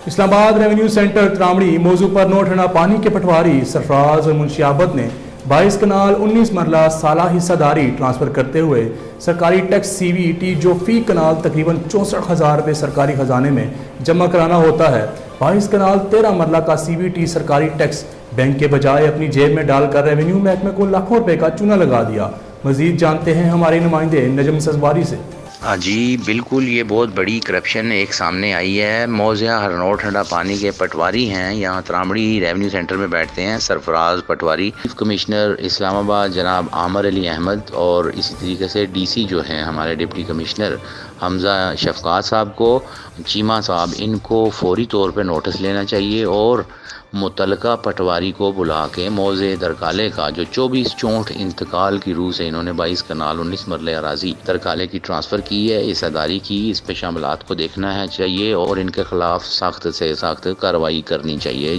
اسلام آباد revenue centre ترامڑی موضوع پر نو ٹھنڈا پانی کے پٹواری سرفراز اور منشیابت نے 22 کنال 19 مرلہ سالہ حصہ داری ٹرانسفر کرتے ہوئے سرکاری ٹیکس سی وی ٹی جو فی کنال تقریباً 64,000 روپے سرکاری خزانے میں جمع کرانا ہوتا ہے 22 کنال 13 مرلہ کا سی وی ٹی سرکاری ٹیکس بینک کے بجائے اپنی جیب میں ڈال کر ریونیو محکمے کو لاکھوں روپے کا چونا لگا دیا۔ مزید جانتے ہیں ہمارے نمائندے نجم سزواری سے۔ جی بالکل، یہ بہت بڑی کرپشن ایک سامنے آئی ہے۔ موضع ہرنور ٹھنڈا پانی کے پٹواری ہیں، یہاں ترامڑی ریونیو سینٹر میں بیٹھتے ہیں سرفراز پٹواری، چیف کمشنر اسلام آباد جناب عامر علی احمد اور اسی طریقے سے ڈی سی جو ہیں ہمارے ڈپٹی کمشنر حمزہ شفقات صاحب کو، چیمہ صاحب، ان کو فوری طور پہ نوٹس لینا چاہیے اور متعلقہ پٹواری کو بلا کے موضع درکالے کا جو 24/64 انتقال کی روح سے انہوں نے 22 کنال 19 مرلے اراضی درکالے کی ٹرانسفر کی ہے، اس اداری کی اس پہ شاملات کو دیکھنا ہے چاہیے اور ان کے خلاف سخت سے سخت کارروائی کرنی چاہیے۔